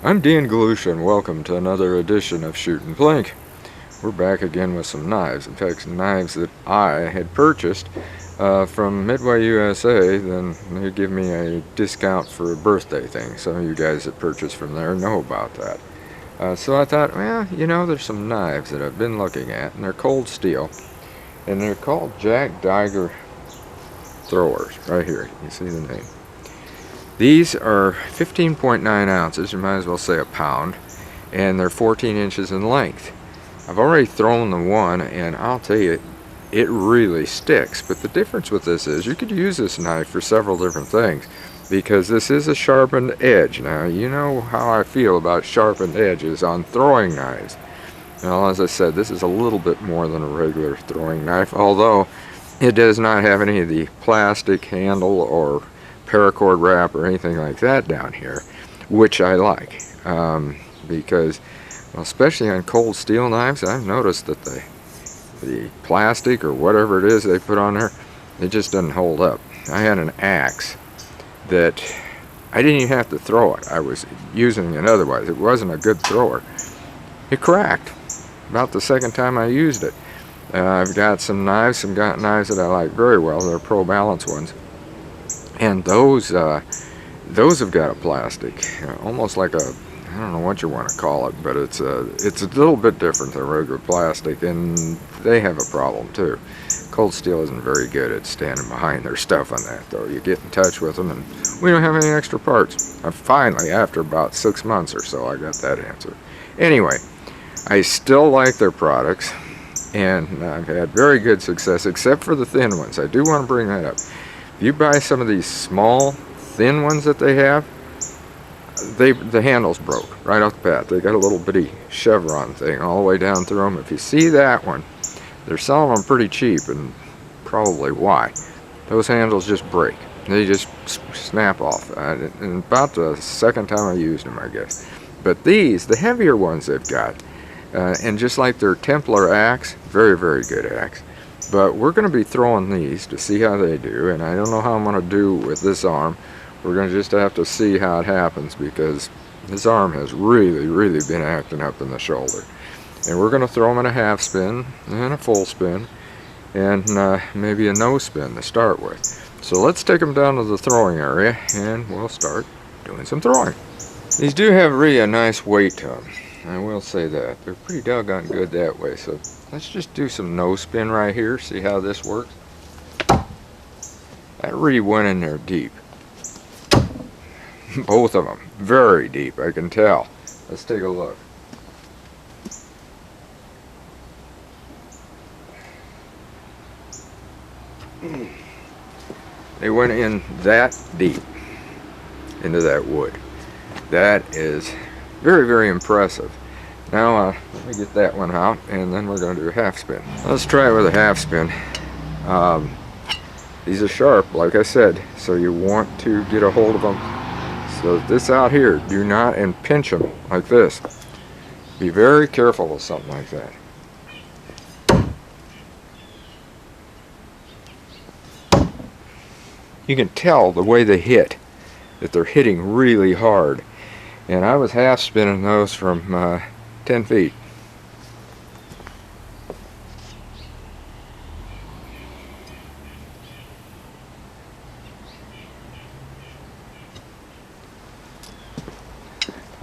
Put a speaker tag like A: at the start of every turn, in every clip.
A: I'm Dean Galusha and welcome to another edition of Shootin' Plink. We're back again with some knives. In fact, some knives that I had purchased from Midway USA. Then they give me a discount for a birthday thing. Some of you guys that purchased from there know about that. So I thought, well, there's some knives that I've been looking at, and they're cold steel. And they're called Dagger throwers, right here. You see the name. These are 15.9 ounces, you might as well say a pound, and they're 14 inches in length. I've already thrown the one, and I'll tell you, it really sticks. But the difference with this is you could use this knife for several different things, because this is a sharpened edge. Now, you know how I feel about sharpened edges on throwing knives. Now, as I said, this is a little bit more than a regular throwing knife, although it does not have any of the plastic handle or paracord wrap or anything like that down here, which I like, because, well, especially on cold steel knives, I've noticed that the plastic or whatever it is they put on there, it just doesn't hold up. I had an axe that I didn't even have to throw it. I was using it otherwise. It wasn't a good thrower. It cracked about the second time I used it. I've got some knives that I like very well. They're Pro Balance ones. And those have got a plastic, almost like I don't know what you want to call it, but it's a little bit different than regular plastic, and they have a problem too. Cold steel isn't very good at standing behind their stuff on that, though. You get in touch with them, and we don't have any extra parts. Finally, after about 6 months or so, I got that answer. Anyway, I still like their products, and I've had very good success, except for the thin ones. I do want to bring that up. If you buy some of these small, thin ones that they have, the handle's broke right off the bat. They got a little bitty chevron thing all the way down through them. If you see that one, they're selling them pretty cheap, and probably why. Those handles just break. They just snap off. And about the second time I used them, I guess. But these, the heavier ones they've got, and just like their Templar axe, very, very good axe. But we're going to be throwing these to see how they do, and I don't know how I'm going to do with this arm. We're going to just have to see how it happens, because this arm has really, really been acting up in the shoulder. And we're going to throw them in a half spin, and a full spin, and maybe a no spin to start with. So let's take them down to the throwing area, and we'll start doing some throwing. These do have really a nice weight to them, I will say that. They're pretty doggone good that way, so let's just do some no spin right here, see how this works. That really went in there deep. Both of them, very deep, I can tell. Let's take a look. They went in that deep into that wood. That is very, very impressive. Now, let me get that one out, and then we're going to do a half spin. Let's try it with a half spin. These are sharp, like I said, so you want to get a hold of them. So this out here, do not and pinch them like this. Be very careful with something like that. You can tell the way they hit, that they're hitting really hard. And I was half spinning those from 10 feet.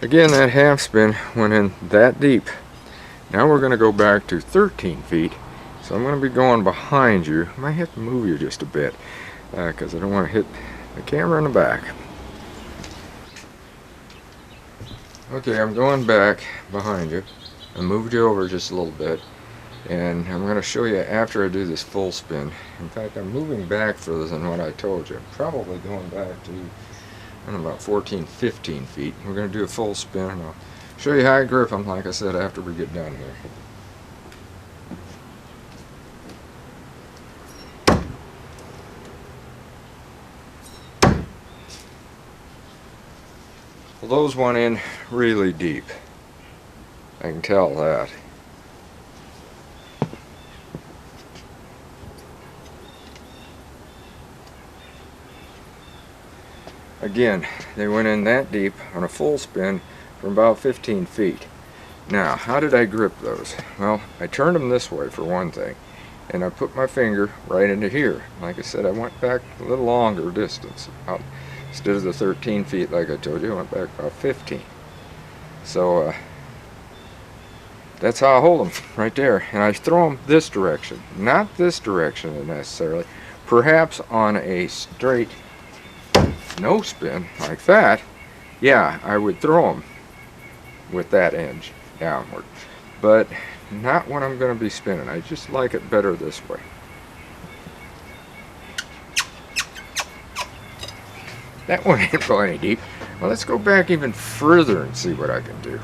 A: Again, that half spin went in that deep. Now we're going to go back to 13 feet. So I'm going to be going behind you. I might have to move you just a bit, because I don't want to hit the camera in the back. Okay, I'm going back behind you. I moved you over just a little bit, and I'm going to show you after I do this full spin. In fact, I'm moving back further than what I told you. I'm probably going back to, I don't know, about 14, 15 feet. We're going to do a full spin, and I'll show you how I grip them, like I said, after we get done here. Well, those went in really deep. I can tell that. Again, they went in that deep on a full spin. from about 15 feet. Now, how did I grip those? Well, I turned them this way for one thing, and I put my finger right into here. Like I said, I went back a little longer distance. Instead of the 13 feet like I told you, I went back about 15. So that's how I hold them, right there. And I throw them this direction, not this direction necessarily. Perhaps on a straight no spin like that, yeah, I would throw them with that edge downward. But not when I'm going to be spinning. I just like it better this way. That one ain't go any deep. Well, let's go back even further and see what I can do.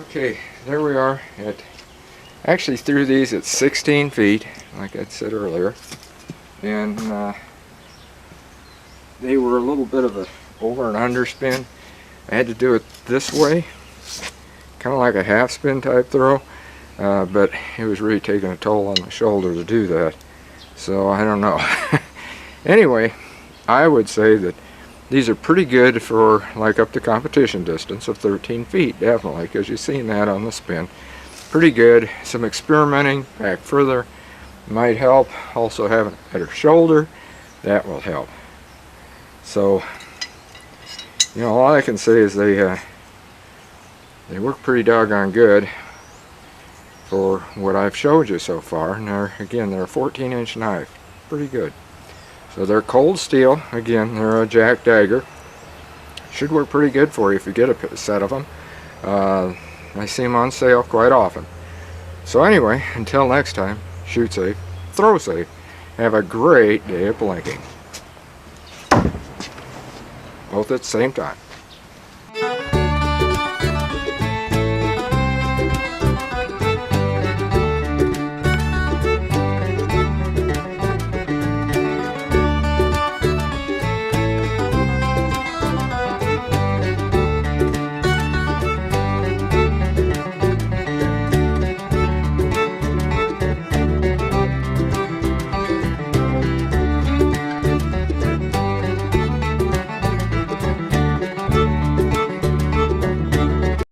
A: Okay, there we are. Actually threw these at 16 feet, like I said earlier. And they were a little bit of a over and under spin. I had to do it this way, kind of like a half spin type throw, but it was really taking a toll on my shoulder to do that. So I don't know. Anyway, I would say that these are pretty good for like up to competition distance of 13 feet, definitely, because you've seen that on the spin. Pretty good. Some experimenting back further might help. Also having a better shoulder, that will help. So, you know, all I can say is they work pretty doggone good for what I've showed you so far. And they're a 14-inch knife. Pretty good. So they're cold steel. Again, they're a jack dagger. Should work pretty good for you if you get a set of them. I see them on sale quite often. So anyway, until next time, shoot safe, throw safe. Have a great day of blinking. Both at the same time.